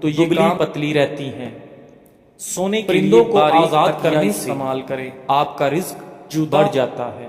تو یہ دبلی کام پتلی رہتی ہیں۔ سونے کے پرندوں لیے کو باریک آزاد تکیاں کرنے استعمال استعمال کرے۔ آپ کا رزق جوتا بڑھ جاتا ہے۔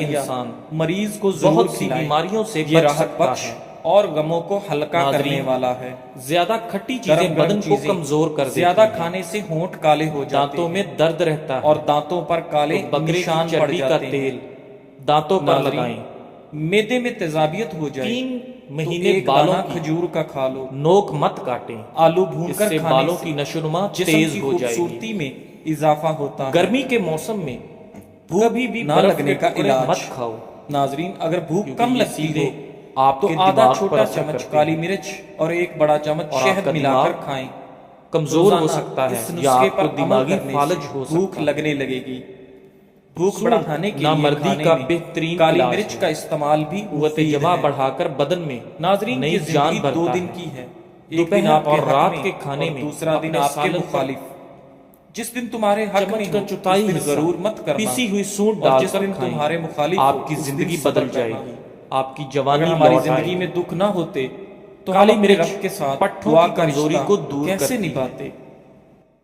دلیا انسان مریض کو ضرور بہت سی کھلائے، بیماریوں سے یہ بچ راحت سکتا بخش ہے۔ اور غموں کو ہلکا ناظرین، کرنے والا ہے۔ زیادہ کھٹی چیزیں گرم گرم بدن کو چیزیں کمزور کر دیتی زیادہ ہیں، کھانے سے ہونٹ کالے ہو جاتے دانتوں میں ہیں درد رہتا ہے، اور دانتوں پر کالے تو بکرے کی نشان پڑ چربی کا جاتے ہیں۔ تیل दांतों पर नाज़रीन, लगाएं। मैदे में तेजाबियत हो जाए 3 तो महीने एक बालों दाना की खजूर का खा लो। नोक मत काटें, आलू भूनकर इससे खाने बालों से की नशोनुमा जिस्म तेज की हो जाएगी। खूबसूरती में इजाफा होता है। गर्मी के मौसम में भूख कभी भी ना बर्फ लगने के का टुकड़े इलाज। मत खाओ, नाजरीन, अगर भूख क्योंकि कम ये लगती सीधे हो आपके तो आधा दिमाग पर छोटा असर चम्मच करते काली हैं मिर्च और एक बड़ा चम्मच और शहद आपका मिलाकर दिमाग खाएं। कमजोर हो रोजाना सकता है इस या नुस्खे आपको पर अमल दिमागी करने फालज से हो भूख सकता है। लगने लगेगी। भूख सूंड बढ़ाने के लिए नामर्दी खाने का में बेहतरीन काली इलाज मिर्च है। का इस्तेमाल भी कुव्वत मुफीद जमा है। बढ़ाकर बदन में नाजरीन, नई ये जान जिंदगी भरता 2 दिन है। की है। एक दोपहर दिन आपके और हक रात में के खाने और में दूसरा दिन अपने आपके सालन पर मुखालिफ। जिस दिन तुम्हारे हक चम्मच में का हो चौथाई उस दिन हिस्सा जरूर मत करना, पिसी हुई सूंड और जिस डालकर दिन खाएं। तुम्हारे मुखालिफ हो आपकी उस दिन जिंदगी सब्र बदल करना। जाएगी, आपकी अगर जवानी हमारी लौट जिंदगी आएगी। में दुख ना होते तो काली हम अपने मिर्च रब के साथ पट्ठों दुआ की का कमजोरी रिश्ता को दूर कैसे करती है। निभाते।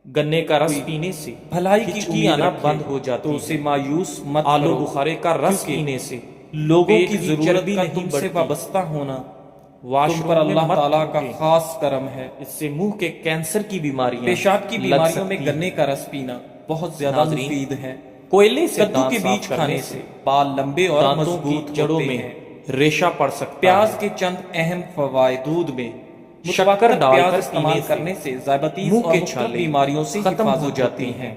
गन्ने का रस कोई पीने से भलाई की हिचकी उम्मीद आना रखे बंद हो जाती तो उसे है। मायूस मत आलू करो, बुखारे का रस क्योंकि पीने से लोगों पेट की की जरूरत चर्बी का नहीं तुमसे बढ़ती। वाबस्ता होना तुम वॉशरूम पर में अल्लाह मत ताला का थूकें, खास करम है। इससे मुंह के कैंसर की बीमारियां पेशाब की लग बीमारियों में सकती गन्ने हैं। का रस पीना बहुत ज्यादा नाज़रीन, मुफीद है। कोयले से कद्दू दांत के साफ बीज करने खाने से से बाल लंबे और दांतों मजबूत की जड़ों होते में हैं। रेशा पड़ सकता प्याज है। के चंद अहम फवायद। दूध में शक्कर शक्कर प्याज डालकर इस्तेमाल पीने करने से ज़ायबतीज़ मुंह और के मुख्तलिफ छाले बीमारियों से खत्म हो हिफाजत जाती होती हैं।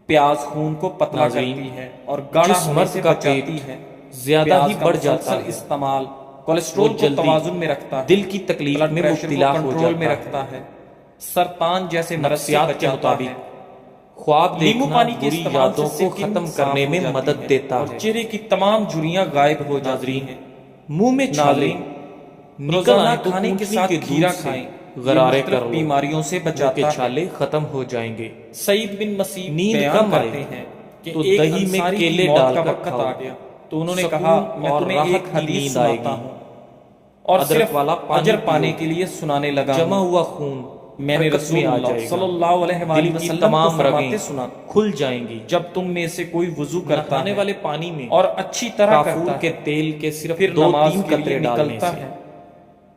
प्याज खून को पतला नाज़रीन, करती है और गाढ़ा जिस होने मर्द से का बचाती पेट है। ज्यादा प्याज ही का बढ़ जाता मुसलसल है, इस्तेमाल कोलेस्ट्रॉल वो को जल्दी तवाजुन में रखता है, दिल की तकलीफ ब्लड में प्रेशर को मुब्तला हो कंट्रोल में जाता रखता है, सरतान जैसे मर्ज से नफ्सियात के बचाता मुताबिक है। ख्वाब नींबू देखना पानी के बुरी इस्तेमाल यादों से को स्किन खत्म साफ करने हो में जाती मदद है देता और है। चेहरे की तमाम झुर्रियां गायब हो जाती नाज़रीन, हैं। मुंह में छाले नाज़रीन, निकल रोजाना आए तो खाने के ऊँटनी साथ के दूध खीरा से खाएं। गरारे ये कर मुख्तलिफ लो, बीमारियों से मुंह के बचाता है। छाले खत्म हो जाएंगे। सईद बिन मसीह नींद बयान कम करते आए हैं कि तो एक दही में अंसारी की केले मौत का डालकर वक्त खाओ, आ गया तो उन्होंने सुकून कहा, मैं और तुम्हें राहत एक की हदीस नींद सुनाता आएगी। हूँ और अदरक सिर्फ वाला पानी अजर पाने पियो, के लिए सुनाने लगा जमा हूँ। हुआ खून मैंने हरकत में आ रसूलुल्लाह जाएगा, सल्लल्लाहु अलैहि दिल की वसल्लम को तमाम फरमाते रगें सुना, खुल जाएंगी। जब तुम में से कोई वुजू करता नहाने है वाले पानी में और अच्छी तरह काफूर करता के है, तेल के सिर्फ फिर 2-3 नमाज के कतरे लिए डालने निकलता से है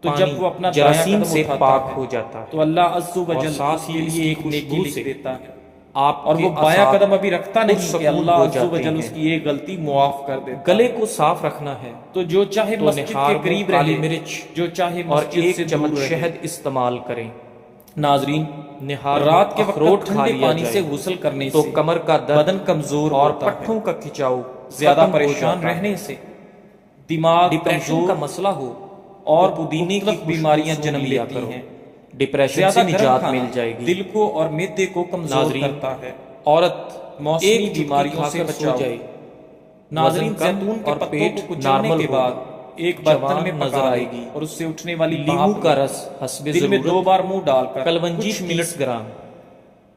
तो पानी जब वो अपना दायां जरासीम कदम से उठाता पाक है हो जाता है तो अल्लाह अज़्ज़ व और जल साथ उसके ही लिए इसकी एक नेकी खुशबू लिख से देता है। आपके और वो बायां असाब कदम अभी रखता नहीं कि पुरसकून अल्लाह हो अज़्ज़ व जाते जल हैं। उसकी ये गलती मुआफ कर देता गले है। को साफ रखना है तो जो चाहे तो मस्जिद निहार के में करीब काली रहे, मिर्च जो चाहे और मस्जिद से एक दूर चम्मच रहे। शहद इस्तेमाल करें। नाजरीन, निहार रात के में वक्त अखरोट खा ठंडे लिया पानी जाए से गुस्ल करने तो से कमर का दर्द बदन कमजोर और होता है। पट्ठों का खिंचाव ज्यादा खत्म हो परेशान जाता है। रहने से दिमाग डिप्रेशन कमजोर का मसला हो और तो पुदीने की मुख्तलिफ बीमारियां खुशबू जन्म लिया लेती करो, हैं। डिप्रेशन ज्यादा से गर्म निजात खाना मिल जाएगी। दिल को और मैदे को कमजोर नाज़रीन, करता है। औरत मौसमी एक चुटकी बीमारियों से खाकर सो बचाओ। जाए, नाज़रीन, वजन कम जैतून के और पत्तों पेट को कुचलने नॉर्मल के होगा, बाद एक बर्तन जवान में नजर पका आएगी। लें और उससे उठने वाली नींबू भाप का में रस हस्बे दिन में 2 जरूरत बार मुंह डालकर कलवंजी कुछ मिनट 30 ग्राम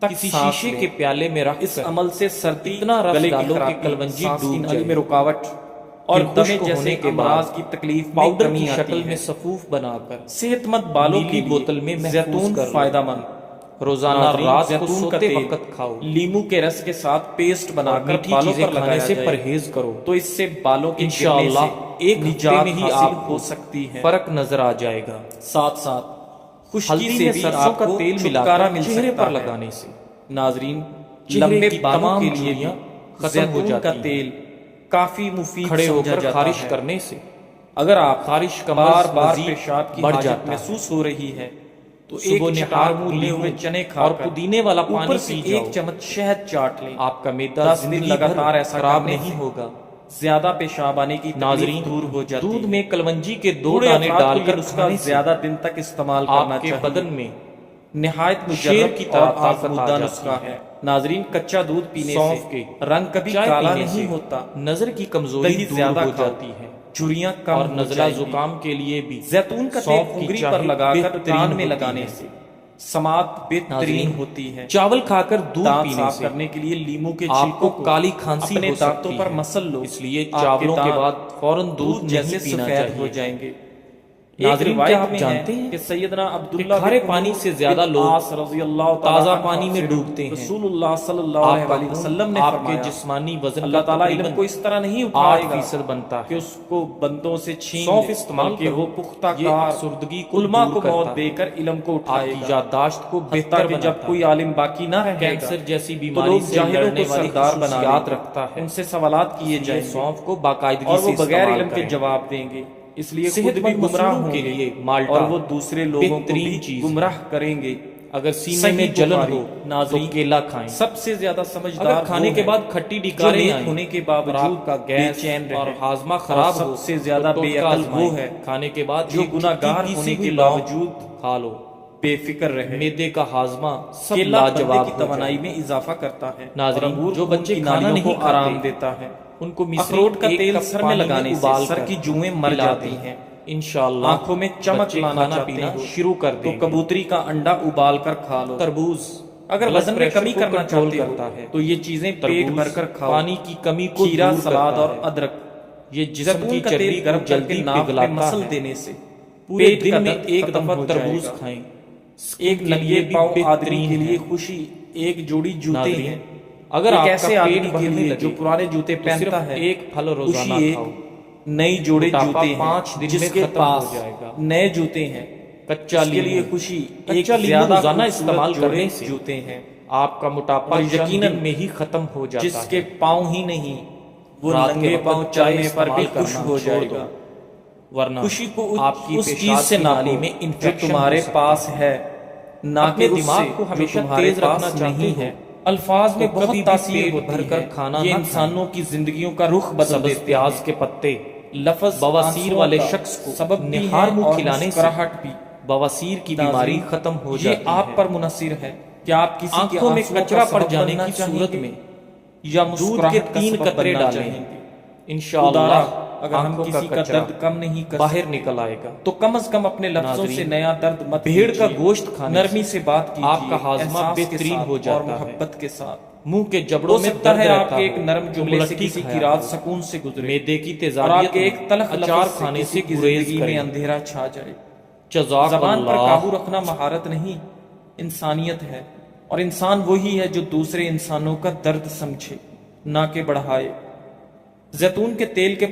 तक किसी सांस शीशे लें। के प्याले में रख इस अमल से सर्दी, इतना रस गले की डालो कि खराबी, कलवंजी सांस की डूब नली में जाए। रुकावट और फिर दमे खुश्क जैसे होने के अमराज बाद की तकलीफ में पाउडर कमी की आती शक्ल है। में सफूफ बनाकर सेहतमंद बालों नीली के लिए बोतल में महफूज जैतून कर लो। फायदेमंद। रोजाना नाज़रीन, रात को जैतून का सोते तेल वक्त खाओ। लीमू के रस के साथ पेस्ट और बनाकर मीठी बालों चीजें पर खाने लगाया से जाए परहेज करो तो इससे बालों के गिरने इंशाअल्लाह से एक हफ्ते निजात में ही हासिल आपको हो सकती है। फर्क नजर आ जाएगा। साथ साथ खुश्की हल्दी से में भी सरसों का आपको तेल छुटकारा मिलाकर मिल चेहरे सकता पर है। लगाने से नाजरीन, चेहरे लंबे की बालों तमाम के लिए झुर्रियां भी खत्म हो जैतून का जाती हैं। तेल काफी मुफीद खड़े समझा होकर जाता खारिश है। करने से अगर आप खारिश का बार मर्ज बार मजीद पेशाब की बढ़ हाजत जाता है। महसूस हो रही है तो सुबह एक निहार चटाक मुंह भुने हुए लीमू चने और खाकर पुदीने वाला ऊपर पानी से पी 1 जाओ। चम्मच शहद चाट लें। आपका मैदा 10 दिन जिंदगी लगातार भर ऐसा खराब करने नहीं से होगा। ज्यादा पेशाब आने की नाजरीन, तकलीफ दूर हो जाती दूध है। में कलवंजी के 2 बूढ़े दाने अफराद को ये डालकर नुस्खा खाने से ज्यादा दिन तक इस्तेमाल करना आपके चाहिए। बदन में निहायत शेर मुजर्रब की और तरह ताकत आ आज़मूदा जाती नुस्खा है। है। नाजरीन, कच्चा दूध पीने सौंफ से के रंग कभी चाय काला पीने नहीं से होता, नजर की कमजोरी दही दूर ज्यादा हो खाओ, जाती है झुर्रियां कम और हो नजला जाएंगी। जुकाम के लिए भी जैतून का तेल सौंफ की उंगली चाय पर लगाकर बेहतरीन कान में होती लगाने है। से समात बेहतरीन नाज़रीन, होती है। चावल खाकर दूध दांत पीने साफ से करने के लिए लीमू के आपको छिलकों को काली खांसी अपने हो दांतों सकती पर है। मसल लो, इसलिए आपके चावलों के दांत बाद फौरन दूध जैसे नहीं पीना सफेद हो चाहिए। जाएंगे। ناظرین روایت کیا آپ میں جانتے ہے ہیں کہ سیدنا عبداللہ کہ کھارے بن پانی سے عمرو زیادہ بن لوگ عاص رضی اللہ تعالیٰ تازہ عنہ پانی میں سے ڈوبتے ہیں۔ رسول اللہ صلی اللہ آپ علیہ کا وآلہ خون وسلم نے آپ کے فرمایا جسمانی وزن اللہ کا تعالیٰ علم تقریباً کو اس طرح نہیں اٹھائے گا 8% بنتا کہ ہے۔ اس کو بندوں سے چھین سونف لے، استعمال بلکہ کرو، وہ پختہ یہ کار افسردگی کو علماء دور کو کرتا موت ہے، دے کر علم کو آپ اٹھائے کی گا، یادداشت کو حتیٰ بہتر کہ جب بناتا کوئی ہے، عالم باقی نہ رہے گا کینسر جیسی تو بیماری لوگ سے جاہلوں لڑنے کو والی سردار بنا لیں خصوصیات گے، رکھتا ہے، ان سے سوالات کیے اس لیے جائیں گے سونف کو باقاعدگی اور سے وہ بغیر استعمال علم کے کریں۔ جواب دیں گے، اس لیے صحت خود بھی مند گمراہ مسلوں ہوں کے گے لیے مالٹا اور وہ دوسرے لوگوں کو بھی بہترین چیز ہے۔ گمراہ کریں گے۔ اگر سینے صحیح میں جلن بخاری، ہو تو ناظرین کیلا کھائیں۔ سب سے زیادہ سمجھدار اگر کھانے وہ کے ہے بعد کھٹی جو ڈکاریں نیک آئیں ہونے کے اور باوجود آپ کا بے گیس چین اور رہے، ہاضمہ اور خراب سب ہو سے زیادہ تو بے ٹوٹکا عقل آزمائیں۔ وہ ہے کھانے کے بعد جو ایک گناہگار چٹکی ہونے پیسی کے ہوئی لونگ باوجود کھا لو، بے فکر رہے۔ معدے کا ہاضمہ سب کیلا بندے لاجواب کی ہو جائے توانائی گا۔ میں اضافہ کرتا ہے اور ناظرین انگور جو خون بچے کی کھانا نالیوں نہیں کو کھاتے آرام دیتا ہے۔ ان کو مصری اخروٹ کا ایک تیل کپ سر میں پانی لگانے سے ابال سر کر کی جوئیں مر پلا جاتی دیں۔ ہیں۔ انشاءاللہ آنکھوں میں چمک بچے لانا کھانا چاہتے پینا ہو شروع کر تو دیں گے۔ کبوتری کا انڈا ابال کر کھا لو۔ تربوز اگر بلڈ وزن میں پریشر کمی کو کرنا کنٹرول چاہتے کرتا ہو ہے۔ تو یہ چیزیں پیٹ تربوز بھر کر کھاؤ۔ پانی کی کمی کو کھیرا، دور سلاد کرتا اور ہے۔ ادرک، یہ جسم زیتون کی کا چربی تیل کو گرم کر کے جلدی ناک پہ پگھلاتا مسل ہے۔ دینے سے پورے پیٹ دن کا میں درد ایک ختم دفعہ ہو جائے تربوز گا۔ کھائیں۔ ایک کے لیے ننگے بھی پاؤں آدمی بہترین کے ہے۔ لیے خوشی ایک جوڑی جوتے ناظرین ہیں۔ اگر ایک آپ ایسے کا آدمی پیٹ کے بڑھنے لیے لگے جو پرانے جوتے تو صرف پہنتا ہے ایک پھل روزانہ خوشی ایک کھاؤ۔ نئی جوڑے موٹاپا جوتے 5 ہیں دن جس میں کے ختم ہو پاس جائے گا۔ نئے جوتے ہیں، کچا اس کے لیے لیمو خوشی ایک کچا لیمو زیادہ روزانہ خوبصورت استعمال جوڑے کرنے سے جوتے ہیں آپ کا موٹاپا اور چند یقیناً دن میں ہی ختم ہو جاتا جس ہے۔ کے پاؤں ہی نہیں وہ رات کے ننگے وقت پاؤں چائے چلنے پر بھی استعمال خوش کرنا ہو چھوڑ جائے دو، گا۔ ورنہ خوشی کو آپ کی اس پیشاب چیز سے کی ناپو نالی میں جو انفیکشن تمہارے ہو سکتا پاس ہے، نہ اپنے کہ اس دماغ سے کو جو ہمیشہ تمہارے تیز رکھنا پاس چاہتے نہیں ہو ہے۔ الفاظ میں تو بہت کبھی بھی تاثیر پیٹ ہوتی بھر کر ہے، کھانا یہ نہ انسانوں کی زندگیوں کا رخ بدل سبز دیتے پیاز ہیں۔ کے پتے لفظ بواسیر آنسوؤں والے کا شخص کو سبب بھی نہار ہے منہ اور کھلانے سے مسکراہٹ بھی۔ بواسیر کی بیماری ناظرین ختم ہو یہ جاتی آپ ہے۔ پر منحصر ہے کہ آپ کسی کے آنکھوں میں آنسوؤں کچرا کا پڑ سبب جانے بننا کی چاہیں صورت گے میں یا دودھ کے مسکراہٹ کا 3 سبب قطرے بننا ڈالیں۔ چاہیں گے۔ انشاءاللہ خدارا اگر ہم آنکھوں کسی کا کچرا درد کم نہیں کر باہر سکتے نکل آئے گا۔ تو کم از کم اپنے لفظوں سے ناظرین نیا درد مت بھیڑ کا کیجیے۔ گوشت کھانے نرمی سے بات کیجیے، آپ کا ہاضمہ احساس کے بہترین ساتھ ہو جاتا اور ہے۔ محبت کے ساتھ۔ منہ کے ہو جبڑوں میں سکتا درد ہے رہتا آپ کے ایک نرم تو جملے سے ملٹھی کسی کی کھایا رات کرو۔ سکون سے گزرے معدے کی اور تیزابیت آپ کے ایک تلخ اچار لفظ سے کھانے کسی کی گریز زندگی میں کریں۔ اندھیرا چھا جائے۔ جزاک زبان پر اللہ۔ قابو رکھنا مہارت نہیں، انسانیت ہے، اور انسان وہی ہے جو دوسرے انسانوں کا درد سمجھے نہ کہ بڑھائے۔ زیتون کے تیل کے